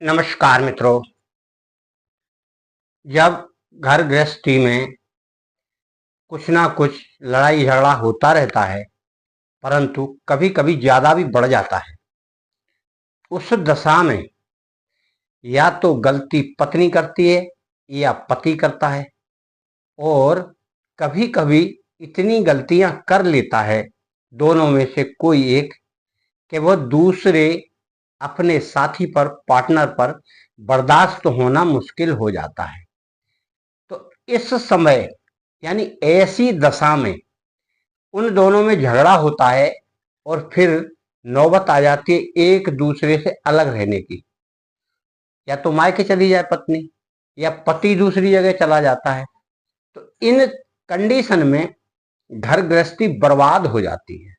नमस्कार मित्रों। जब घर गृहस्थी में कुछ ना कुछ लड़ाई झगड़ा होता रहता है, परंतु कभी कभी ज्यादा भी बढ़ जाता है। उस दशा में या तो गलती पत्नी करती है या पति करता है, और कभी कभी इतनी गलतियां कर लेता है दोनों में से कोई एक कि वह दूसरे अपने साथी पर, पार्टनर पर बर्दाश्त होना मुश्किल हो जाता है। तो इस समय यानी ऐसी दशा में उन दोनों में झगड़ा होता है और फिर नौबत आ जाती है एक दूसरे से अलग रहने की। या तो मायके चली जाए पत्नी, या पति दूसरी जगह चला जाता है। तो इन कंडीशन में घर गृहस्थी बर्बाद हो जाती है।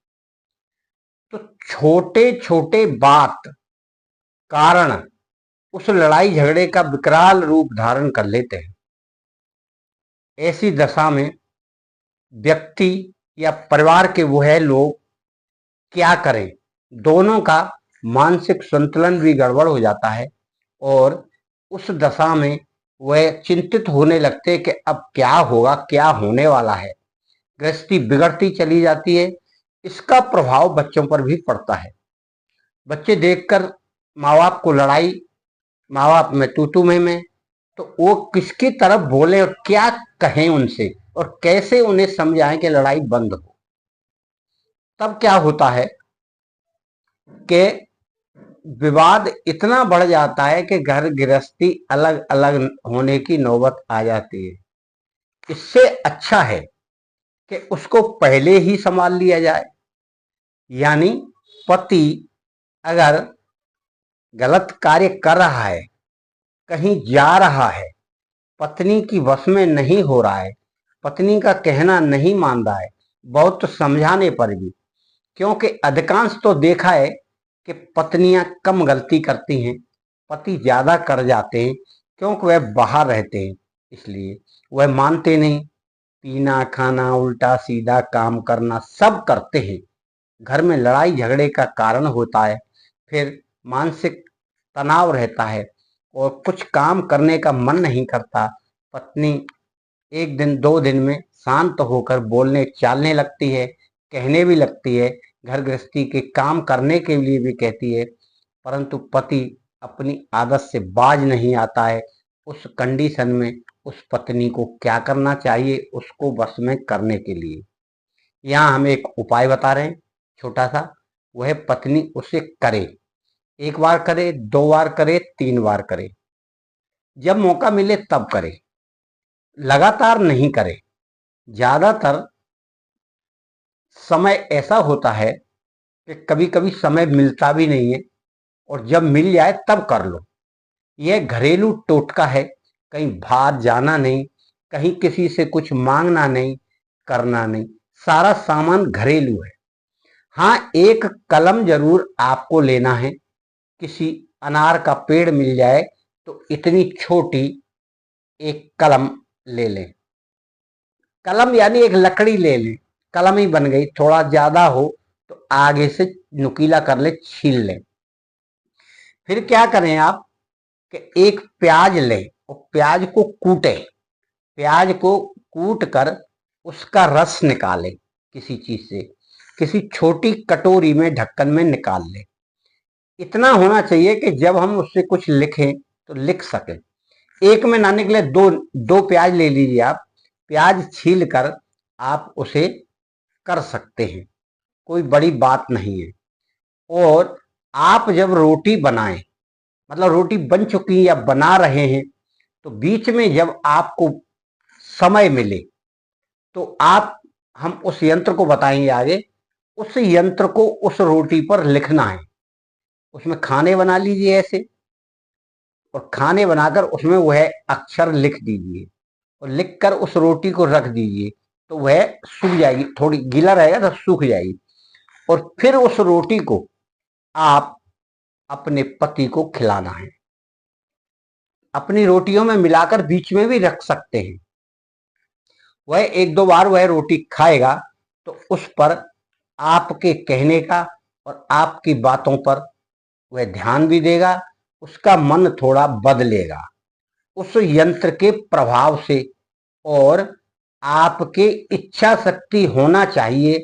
तो छोटे छोटे बात कारण उस लड़ाई झगड़े का विकराल रूप धारण कर लेते हैं। ऐसी दशा में व्यक्ति या परिवार के वह लोग क्या करें, दोनों का मानसिक संतुलन भी गड़बड़ हो जाता है और उस दशा में वह चिंतित होने लगते कि अब क्या होगा, क्या होने वाला है। गृहस्थी बिगड़ती चली जाती है। इसका प्रभाव बच्चों पर भी पड़ता है। बच्चे देखकर माँ बाप को लड़ाई, माँ बाप में तू मैं, तो वो किसकी तरफ बोले और क्या कहें उनसे, और कैसे उन्हें समझाएं कि लड़ाई बंद हो। तब क्या होता है कि विवाद इतना बढ़ जाता है कि घर गृहस्थी अलग अलग होने की नौबत आ जाती है। इससे अच्छा है कि उसको पहले ही संभाल लिया जाए। यानी पति अगर गलत कार्य कर रहा है, कहीं जा रहा है, पत्नी की वश में नहीं हो रहा है, पत्नी का कहना नहीं मान रहा है, बहुत समझाने पर भी, क्योंकि अधिकांश तो देखा है कि पत्नियां कम गलती करती हैं, पति ज्यादा कर जाते हैं, क्योंकि वह बाहर रहते हैं, इसलिए वह मानते नहीं। पीना खाना, उल्टा सीधा काम करना सब करते हैं। घर में लड़ाई झगड़े का कारण होता है। फिर मानसिक तनाव रहता है और कुछ काम करने का मन नहीं करता। पत्नी एक दिन दो दिन में शांत होकर बोलने चालने लगती है, कहने भी लगती है, घर गृहस्थी के काम करने के लिए भी कहती है, परंतु पति अपनी आदत से बाज नहीं आता है। उस कंडीशन में उस पत्नी को क्या करना चाहिए उसको वश में करने के लिए यहाँ हम एक उपाय बता रहे हैं छोटा सा। वह पत्नी उसे करे, एक बार करे, दो बार करे, तीन बार करे, जब मौका मिले तब करे, लगातार नहीं करे। ज्यादातर समय ऐसा होता है कि कभी कभी समय मिलता भी नहीं है, और जब मिल जाए तब कर लो। यह घरेलू टोटका है। कहीं बाहर जाना नहीं, कहीं किसी से कुछ मांगना नहीं, करना नहीं, सारा सामान घरेलू है। हाँ, एक कलम जरूर आपको लेना है। किसी अनार का पेड़ मिल जाए तो इतनी छोटी एक कलम ले लें। कलम यानी एक लकड़ी ले लें, कलम ही बन गई। थोड़ा ज्यादा हो तो आगे से नुकीला कर ले, छील लें। फिर क्या करें आप कि एक प्याज लें और प्याज को कूटें। प्याज को कूट कर उसका रस निकालें, किसी चीज से, किसी छोटी कटोरी में ढक्कन में निकाल लें। इतना होना चाहिए कि जब हम उससे कुछ लिखें तो लिख सकें। एक में ना निकले, दो दो प्याज ले लीजिए आप। प्याज छील कर आप उसे कर सकते हैं, कोई बड़ी बात नहीं है। और आप जब रोटी बनाएं, मतलब रोटी बन चुकी या बना रहे हैं, तो बीच में जब आपको समय मिले तो आप, हम उस यंत्र को बताएंगे आगे, उस यंत्र को उस रोटी पर लिखना है। उसमें खाने बना लीजिए ऐसे, और खाने बनाकर उसमें वह अक्षर लिख दीजिए, और लिखकर उस रोटी को रख दीजिए, तो वह सूख जाएगी। थोड़ी गीला रहेगा तो सूख जाएगी। और फिर उस रोटी को आप अपने पति को खिलाना है। अपनी रोटियों में मिलाकर बीच में भी रख सकते हैं। वह एक दो बार वह रोटी खाएगा तो उस पर आपके कहने का और आपकी बातों पर वह ध्यान भी देगा, उसका मन थोड़ा बदलेगा उस यंत्र के प्रभाव से, और आपके इच्छा शक्ति होना चाहिए,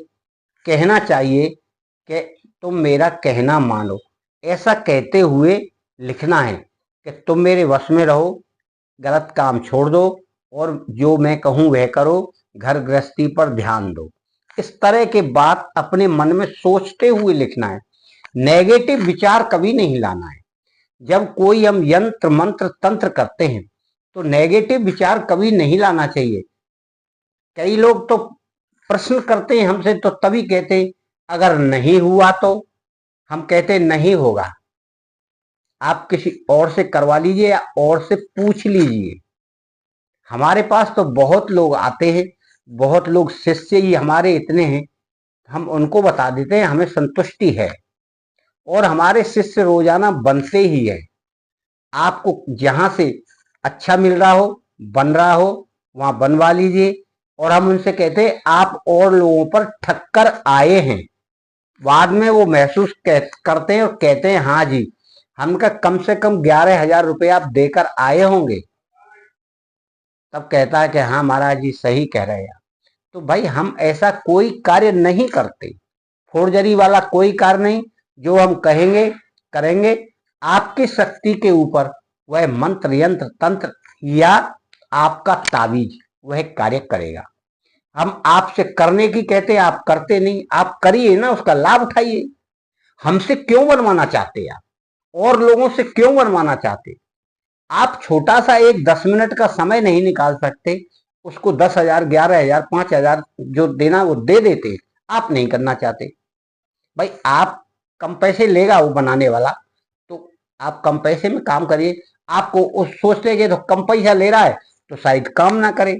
कहना चाहिए कि तुम मेरा कहना मानो। ऐसा कहते हुए लिखना है कि तुम मेरे वश में रहो, गलत काम छोड़ दो और जो मैं कहूं वह करो, घर गृहस्थी पर ध्यान दो। इस तरह के बात अपने मन में सोचते हुए लिखना है। नेगेटिव विचार कभी नहीं लाना है। जब कोई हम यंत्र मंत्र तंत्र करते हैं तो नेगेटिव विचार कभी नहीं लाना चाहिए। कई लोग तो प्रश्न करते हैं हमसे, तो तभी कहते हैं अगर नहीं हुआ तो। हम कहते हैं नहीं होगा, आप किसी और से करवा लीजिए या और से पूछ लीजिए। हमारे पास तो बहुत लोग आते हैं, बहुत लोग शिष्य ही हमारे इतने हैं, हम उनको बता देते हैं हमें संतुष्टि है, और हमारे शिष्य रोजाना बनते ही है। आपको जहां से अच्छा मिल रहा हो, बन रहा हो, वहां बनवा लीजिए। और हम उनसे कहते हैं आप और लोगों पर ठक्कर आए हैं। बाद में वो महसूस करते हैं और कहते हैं हाँ जी, हमका कम से कम 11,000 रुपये आप देकर आए होंगे। तब कहता है कि हाँ महाराज जी सही कह रहे हैं। तो भाई हम ऐसा कोई कार्य नहीं करते, फोर्जरी वाला कोई कार्य नहीं। जो हम कहेंगे करेंगे, आपकी शक्ति के ऊपर वह मंत्र यंत्र तंत्र या आपका ताबीज वह कार्य करेगा। हम आपसे करने की कहते हैं, आप करते नहीं। आप करिए ना, उसका लाभ उठाइए। हमसे क्यों बनवाना चाहते आप, और लोगों से क्यों बनवाना चाहते? आप छोटा सा एक 10 मिनट का समय नहीं निकाल सकते, उसको 10,000 11,000 5,000 जो देना वो दे देते, आप नहीं करना चाहते। भाई आप कम पैसे लेगा वो बनाने वाला, तो आप कम पैसे में काम करिए। आपको उस सोचते कि तो कम पैसा ले रहा है तो शायद काम ना करे।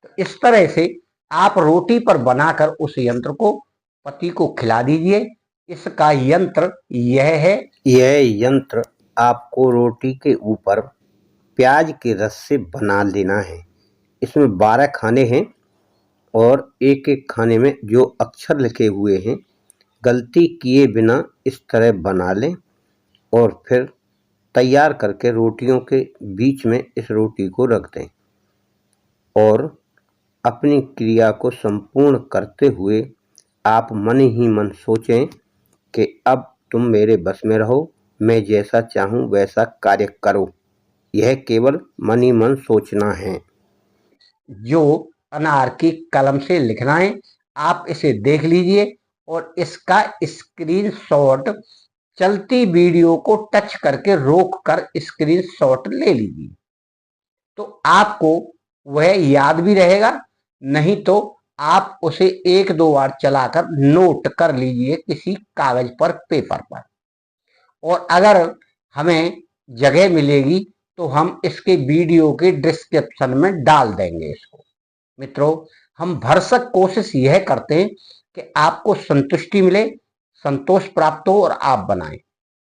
तो इस तरह से आप रोटी पर बनाकर उस यंत्र को पति को खिला दीजिए। इसका यंत्र यह है। यह यंत्र आपको रोटी के ऊपर प्याज के रस से बना लेना है। इसमें 12 खाने हैं और एक एक खाने में जो अक्षर लिखे हुए हैं, गलती किए बिना इस तरह बना लें और फिर तैयार करके रोटियों के बीच में इस रोटी को रख दें और अपनी क्रिया को संपूर्ण करते हुए आप मन ही मन सोचें कि अब तुम मेरे बस में रहो, मैं जैसा चाहूं वैसा कार्य करो। यह केवल मन ही मन सोचना है। जो अनार की कलम से लिखना है, आप इसे देख लीजिए और इसका स्क्रीनशॉट चलती वीडियो को टच करके रोक कर स्क्रीनशॉट ले लीजिए, तो आपको वह याद भी रहेगा। नहीं तो आप उसे 1-2 बार चलाकर नोट कर लीजिए किसी कागज पर, पेपर पर। और अगर हमें जगह मिलेगी तो हम इसके वीडियो के डिस्क्रिप्शन में डाल देंगे इसको। मित्रों, हम भरसक कोशिश यह करते हैं कि आपको संतुष्टि मिले, संतोष प्राप्त हो और आप बनाएं।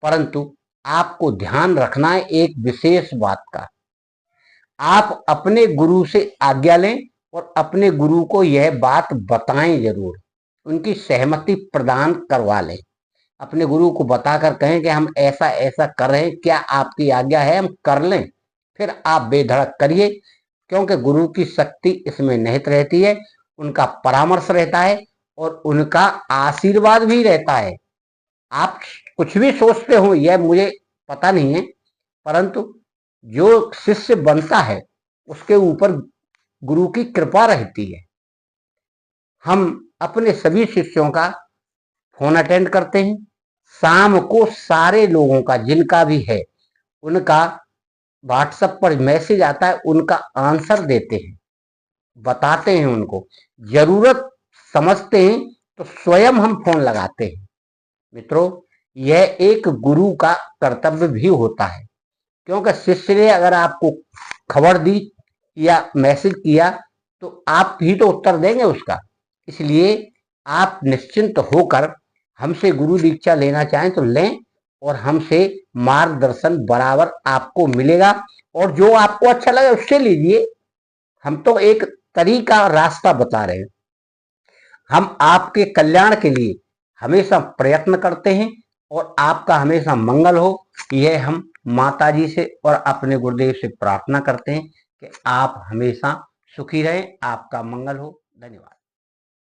परंतु आपको ध्यान रखना है एक विशेष बात का, आप अपने गुरु से आज्ञा लें और अपने गुरु को यह बात बताएं जरूर, उनकी सहमति प्रदान करवा लें। अपने गुरु को बताकर कहें कि हम ऐसा ऐसा कर रहे हैं, क्या आपकी आज्ञा है हम कर लें? फिर आप बेधड़क करिए, क्योंकि गुरु की शक्ति इसमें निहित रहती है, उनका परामर्श रहता है और उनका आशीर्वाद भी रहता है। आप कुछ भी सोचते हो यह मुझे पता नहीं है, परंतु जो शिष्य बनता है उसके ऊपर गुरु की कृपा रहती है। हम अपने सभी शिष्यों का फोन अटेंड करते हैं, शाम को सारे लोगों का जिनका भी है उनका व्हाट्सएप पर मैसेज आता है, उनका आंसर देते हैं, बताते हैं उनको। जरूरत समझते हैं तो स्वयं हम फोन लगाते हैं। मित्रों, यह एक गुरु का कर्तव्य भी होता है, क्योंकि शिष्य ने अगर आपको खबर दी या मैसेज किया तो आप ही तो उत्तर देंगे उसका। इसलिए आप निश्चिंत होकर हमसे गुरु दीक्षा लेना चाहें तो लें, और हमसे मार्गदर्शन बराबर आपको मिलेगा। और जो आपको अच्छा लगे उससे लीजिए, हम तो एक तरीका रास्ता बता रहे हैं। हम आपके कल्याण के लिए हमेशा प्रयत्न करते हैं और आपका हमेशा मंगल हो, यह हम माता जी से और अपने गुरुदेव से प्रार्थना करते हैं कि आप हमेशा सुखी रहें, आपका मंगल हो। धन्यवाद।